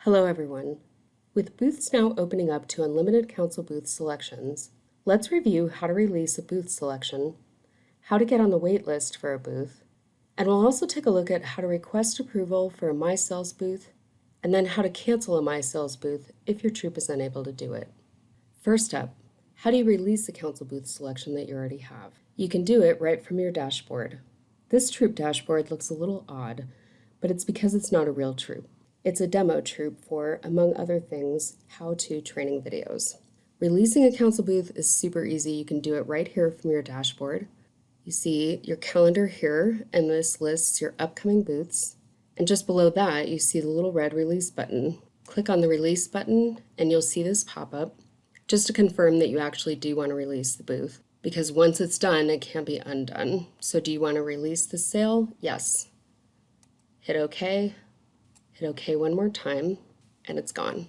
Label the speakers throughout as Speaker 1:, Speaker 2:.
Speaker 1: Hello everyone. With booths now opening up to unlimited council booth selections, let's review how to release a booth selection, how to get on the wait list for a booth, and we'll also take a look at how to request approval for a My Sales booth, and then how to cancel a My Sales booth if your troop is unable to do it. First up, how do you release a council booth selection that you already have? You can do it right from your dashboard. This troop dashboard looks a little odd, but it's because it's not a real troop. It's a demo troop for, among other things, how-to training videos. Releasing a council booth is super easy. You can do it right here from your dashboard. You see your calendar here, and this lists your upcoming booths. And just below that, you see the little red release button. Click on the release button, and you'll see this pop up, just to confirm that you actually do want to release the booth. Because once it's done, it can't be undone. So do you want to release the sale? Yes. Hit OK. Hit OK one more time, and it's gone.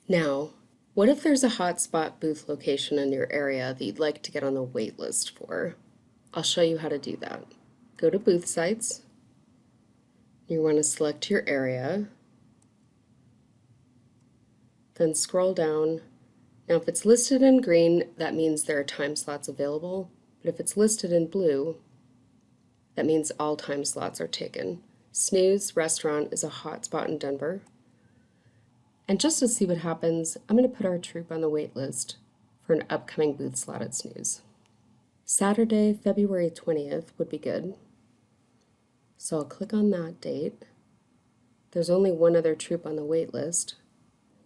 Speaker 1: Now, what if there's a hotspot booth location in your area that you'd like to get on the wait list for? I'll show you how to do that. Go to Booth Sites. You want to select your area. Then scroll down. Now, if it's listed in green, that means there are time slots available. But if it's listed in blue, that means all time slots are taken. Snooze Restaurant is a hot spot in Denver. And just to see what happens, I'm going to put our troop on the wait list for an upcoming booth slot at Snooze. Saturday, February 20th would be good. So I'll click on that date. There's only one other troop on the wait list.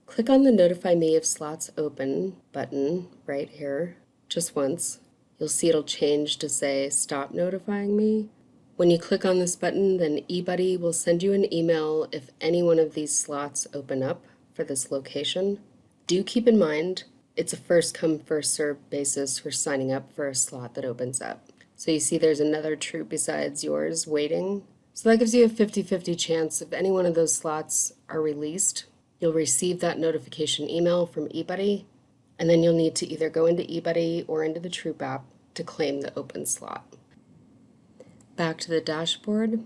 Speaker 1: Click on the Notify Me if Slots Open button right here, just once. You'll see it'll change to say Stop Notifying Me. When you click on this button, then eBudde will send you an email if any one of these slots open up for this location. Do keep in mind, it's a first come, first served basis for signing up for a slot that opens up. So you see there's another troop besides yours waiting. So that gives you a 50-50 chance if any one of those slots are released, you'll receive that notification email from eBudde, and then you'll need to either go into eBudde or into the troop app to claim the open slot. Back to the dashboard.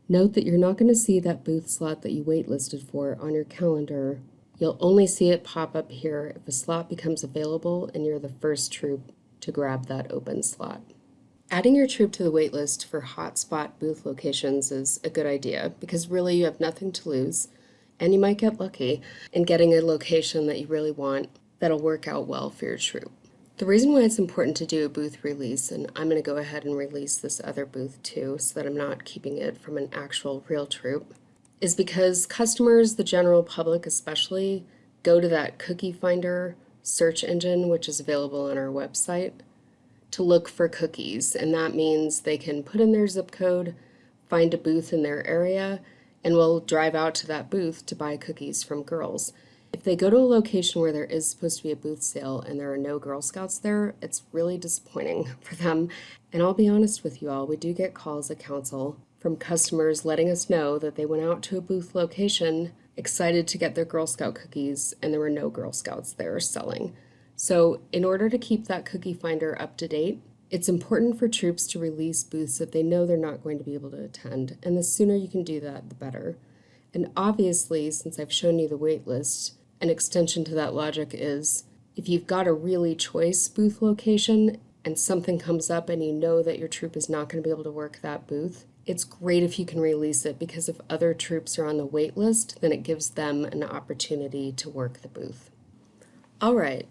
Speaker 1: Note that you're not going to see that booth slot that you waitlisted for on your calendar. You'll only see it pop up here if a slot becomes available and you're the first troop to grab that open slot. Adding your troop to the waitlist for hotspot booth locations is a good idea because really you have nothing to lose, and you might get lucky in getting a location that you really want that'll work out well for your troop. The reason why it's important to do a booth release, and I'm going to go ahead and release this other booth too so that I'm not keeping it from an actual real troop, is because customers, the general public especially, go to that cookie finder search engine, which is available on our website, to look for cookies. And that means they can put in their zip code, find a booth in their area, and will drive out to that booth to buy cookies from girls. If they go to a location where there is supposed to be a booth sale and there are no Girl Scouts there, it's really disappointing for them. And I'll be honest with you all, we do get calls at council from customers letting us know that they went out to a booth location excited to get their Girl Scout cookies and there were no Girl Scouts there selling. So in order to keep that cookie finder up to date, it's important for troops to release booths that they know they're not going to be able to attend. And the sooner you can do that, the better. And obviously, since I've shown you the wait list, an extension to that logic is if you've got a really choice booth location and something comes up and you know that your troop is not going to be able to work that booth, it's great if you can release it because if other troops are on the wait list, then it gives them an opportunity to work the booth. All right,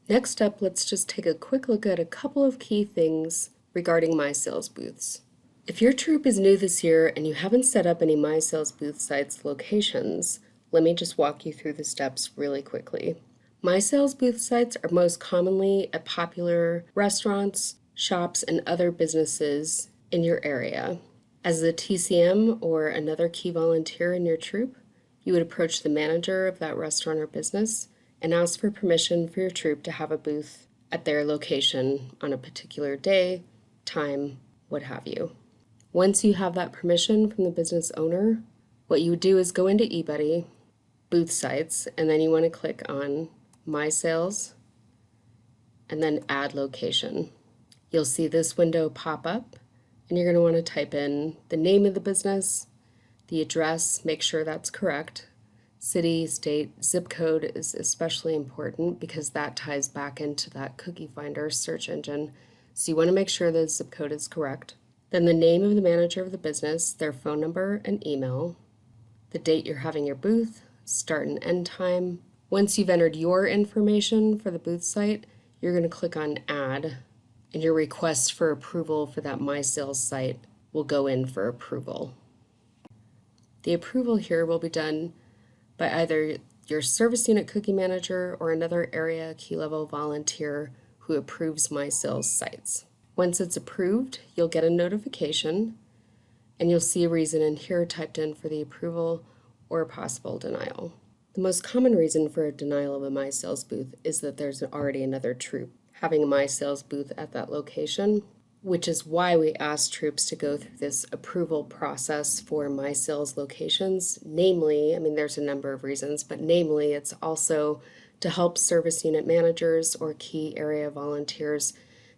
Speaker 1: next up, let's just take a quick look at a couple of key things regarding My Sales booths. If your troop is new this year and you haven't set up any My Sales booth sites locations, let me just walk you through the steps really quickly. My Sales booth sites are most commonly at popular restaurants, shops, and other businesses in your area. As a TCM or another key volunteer in your troop, you would approach the manager of that restaurant or business and ask for permission for your troop to have a booth at their location on a particular day, time, what have you. Once you have that permission from the business owner, what you would do is go into eBudde, booth sites, and then you want to click on My Sales and then Add Location. You'll see this window pop up And you're going to want to type in the name of the business, the address, make sure that's correct. City, state, zip code is especially important because that ties back into that cookie finder search engine. So you want to make sure the zip code is correct. Then the name of the manager of the business, their phone number and email, the date you're having your booth, start and end time. Once you've entered your information for the booth site, you're going to click on Add, and your request for approval for that My Sales site will go in for approval. The approval here will be done by either your service unit cookie manager or another area key level volunteer who approves My Sales sites. Once it's approved, you'll get a notification and you'll see a reason in here typed in for the approval or possible denial. The most common reason for a denial of a My Sales booth is that there's already another troop having a My Sales booth at that location, which is why we ask troops to go through this approval process for My Sales locations. Namely, I mean, there's a number of reasons, but namely, it's also to help service unit managers or key area volunteers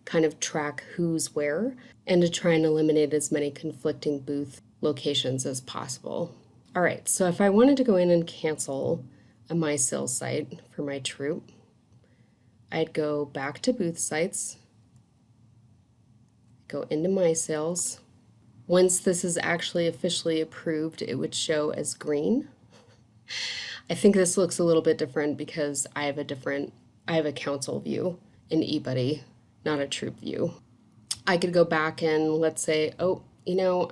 Speaker 1: kind of track who's where and to try and eliminate as many conflicting booth locations as possible. All right, so if I wanted to go in and cancel a My Sales site for my troop, I'd go back to booth sites, go into My Sales. Once this is actually officially approved, it would show as green. I think this looks a little bit different because I have a council view in eBudde, not a troop view. I could go back and let's say, oh,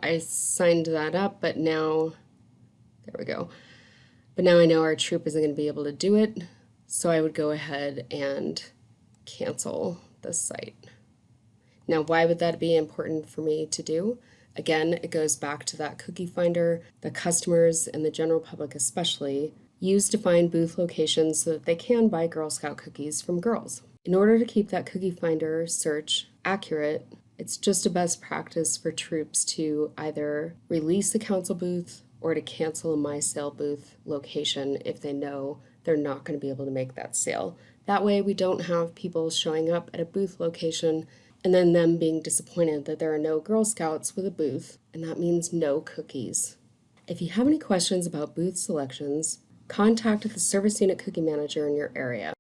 Speaker 1: I signed that up, but now, there we go. But now I know our troop isn't going to be able to do it, so I would go ahead and cancel the site. Now, why would that be important for me to do? Again, it goes back to that cookie finder. The customers and the general public especially use to find booth locations so that they can buy Girl Scout cookies from girls. In order to keep that cookie finder search accurate, it's just a best practice for troops to either release a council booth or to cancel a My Sale booth location if they know they're not going to be able to make that sale. That way we don't have people showing up at a booth location and then them being disappointed that there are no Girl Scouts with a booth, and that means no cookies. If you have any questions about booth selections, contact the service unit cookie manager in your area.